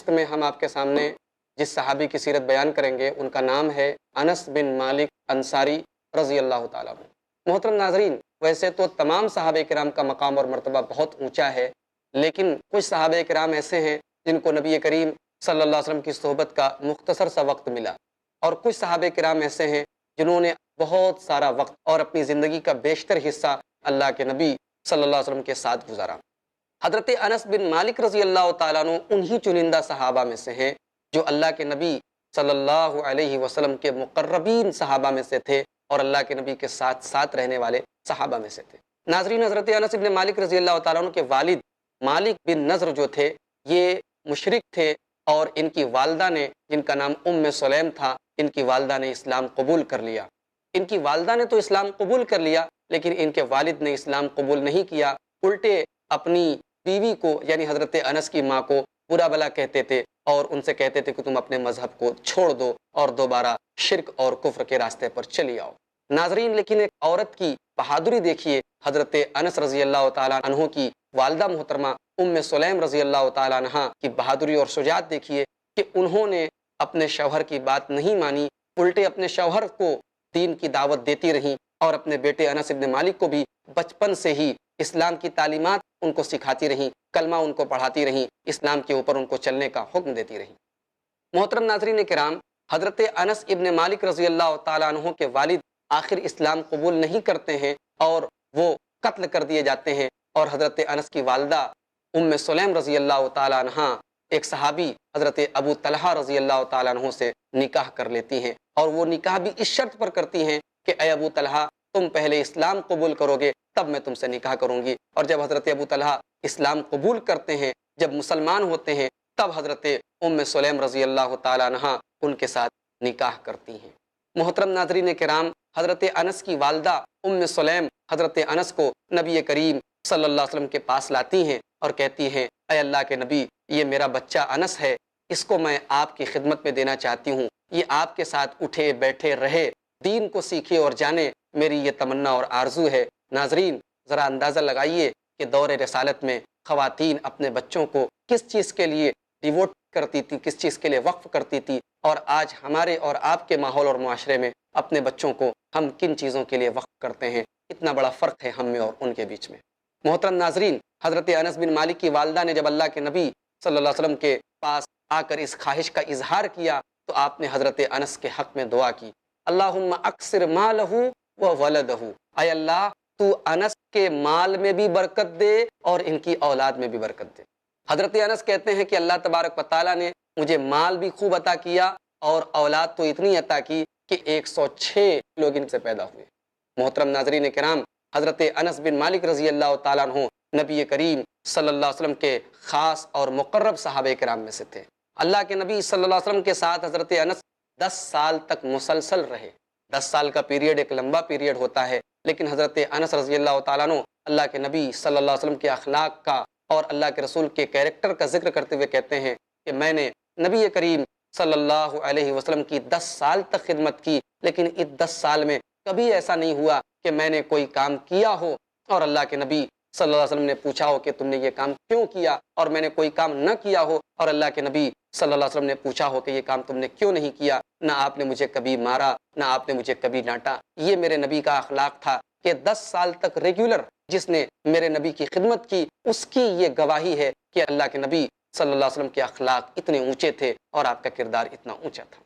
میں ہم آپ کے سامنے جس صحابی کی سیرت بیان کریں گے ان کا نام ہے انس بن مالک انصاری رضی اللہ تعالیٰ عنہ۔ محترم ناظرین، ویسے تو تمام صحابہ کرام کا مقام اور مرتبہ بہت اونچا ہے، لیکن کچھ صحابہ کرام ایسے ہیں جن کو نبی کریم صلی اللہ علیہ وسلم کی صحبت کا مختصر سا وقت ملا، اور کچھ صحابہ کرام ایسے ہیں جنہوں نے بہت سارا وقت اور اپنی زندگی کا بیشتر حصہ اللہ کے نبی صلی اللہ علیہ وسلم کے ساتھ گزارا۔ حضرت انس بن مالک رضی اللہ تعالیٰ عنہ انہی چنندہ صحابہ میں سے ہیں جو اللہ کے نبی صلی اللہ علیہ وسلم کے مقربین صحابہ میں سے تھے اور اللہ کے نبی کے ساتھ ساتھ رہنے والے صحابہ میں سے تھے۔ ناظرین، حضرت انس بن مالک رضی اللہ تعالیٰ عنہ کے والد مالک بن نضر جو تھے یہ مشرک تھے، اور ان کی والدہ نے، جن کا نام سلیم تھا، ان کی والدہ نے اسلام قبول کر لیا۔ ان کی والدہ نے تو اسلام قبول کر لیا، لیکن ان کے والد نے اسلام قبول نہیں کیا، الٹے اپنی بیوی کو یعنی حضرت انس کی ماں کو برا بلا کہتے تھے اور ان سے کہتے تھے کہ تم اپنے مذہب کو چھوڑ دو اور دوبارہ شرک اور کفر کے راستے پر چلی آؤ۔ ناظرین، لیکن ایک عورت کی بہادری دیکھیے، حضرت انس رضی اللہ تعالیٰ عنہ کی والدہ محترمہ سلیم رضی اللہ تعالیٰ عنہ کی بہادری اور شجاعت دیکھیے کہ انہوں نے اپنے شوہر کی بات نہیں مانی، الٹے اپنے شوہر کو دین کی دعوت دیتی رہیں اور اپنے بیٹے انس بن مالک کو بھی بچپن سے ہی اسلام کی تعلیمات ان کو سکھاتی رہیں، کلمہ ان کو پڑھاتی رہیں، اسلام کے اوپر ان کو چلنے کا حکم دیتی رہیں۔ محترم ناظرین کرام، حضرت انس ابن مالک رضی اللہ تعالیٰ عنہ کے والد آخر اسلام قبول نہیں کرتے ہیں اور وہ قتل کر دیے جاتے ہیں، اور حضرت انس کی والدہ سلیم رضی اللہ تعالیٰ عنہ ایک صحابی حضرت ابو طلحہ رضی اللہ تعالیٰ عنہ سے نکاح کر لیتی ہیں، اور وہ نکاح بھی اس شرط پر کرتی ہیں کہ اے ابو طلحہ، تم پہلے اسلام قبول کرو گے تب میں تم سے نکاح کروں گی۔ اور جب حضرت ابو طلحہ اسلام قبول کرتے ہیں، جب مسلمان ہوتے ہیں، تب حضرت سلیم رضی اللہ تعالیٰ عنہ ان کے ساتھ نکاح کرتی ہیں۔ محترم ناظرین کرام، حضرت انس کی والدہ سلیم حضرت انس کو نبی کریم صلی اللہ علیہ وسلم کے پاس لاتی ہیں اور کہتی ہیں، اے اللہ کے نبی، یہ میرا بچہ انس ہے، اس کو میں آپ کی خدمت میں دینا چاہتی ہوں، یہ آپ کے ساتھ اٹھے بیٹھے رہے، دین کو سیکھے اور جانے، میری یہ تمنا اور آرزو ہے۔ ناظرین، ذرا اندازہ لگائیے کہ دور رسالت میں خواتین اپنے بچوں کو کس چیز کے لیے ڈیووٹ کرتی تھی، کس چیز کے لیے وقف کرتی تھی، اور آج ہمارے اور آپ کے ماحول اور معاشرے میں اپنے بچوں کو ہم کن چیزوں کے لیے وقف کرتے ہیں، اتنا بڑا فرق ہے ہم میں اور ان کے بیچ میں۔ محترم ناظرین، حضرت انس بن مالک کی والدہ نے جب اللہ کے نبی صلی اللہ علیہ وسلم کے پاس آ کر اس خواہش کا اظہار کیا تو آپ نے حضرت انس کے حق میں دعا کی، اللہم اکثر مالہ و ولدہ، اے اللہ تو انس کے مال میں بھی برکت دے اور ان کی اولاد میں بھی برکت دے۔ حضرت انس کہتے ہیں کہ اللہ تبارک و تعالیٰ نے مجھے مال بھی خوب عطا کیا اور اولاد تو اتنی عطا کی کہ 106 لوگ ان سے پیدا ہوئے۔ محترم ناظرین کرام، حضرت انس بن مالک رضی اللہ تعالیٰ عنہ نبی کریم صلی اللہ علیہ وسلم کے خاص اور مقرب صحابہ کرام میں سے تھے۔ اللہ کے نبی صلی اللہ علیہ وسلم کے ساتھ حضرت انس 10 سال تک مسلسل رہے۔ 10 سال کا پیریڈ ایک لمبا پیریڈ ہوتا ہے، لیکن حضرت انس رضی اللہ تعالیٰ عنہ اللہ کے نبی صلی اللہ علیہ وسلم کے اخلاق کا اور اللہ کے رسول کے کیریکٹر کا ذکر کرتے ہوئے کہتے ہیں کہ میں نے نبی کریم صلی اللہ علیہ وسلم کی 10 سال تک خدمت کی، لیکن اس 10 سال میں کبھی ایسا نہیں ہوا کہ میں نے کوئی کام کیا ہو اور اللہ کے نبی صلی اللہ علیہ وسلم نے پوچھا ہو کہ تم نے یہ کام کیوں کیا، اور میں نے کوئی کام نہ کیا ہو اور اللہ کے نبی صلی اللہ علیہ وسلم نے پوچھا ہو کہ یہ کام تم نے کیوں نہیں کیا۔ نہ آپ نے مجھے کبھی مارا، نہ آپ نے مجھے کبھی ڈانٹا۔ یہ میرے نبی کا اخلاق تھا کہ 10 سال تک ریگولر جس نے میرے نبی کی خدمت کی، اس کی یہ گواہی ہے کہ اللہ کے نبی صلی اللہ علیہ وسلم کے اخلاق اتنے اونچے تھے اور آپ کا کردار اتنا اونچا تھا۔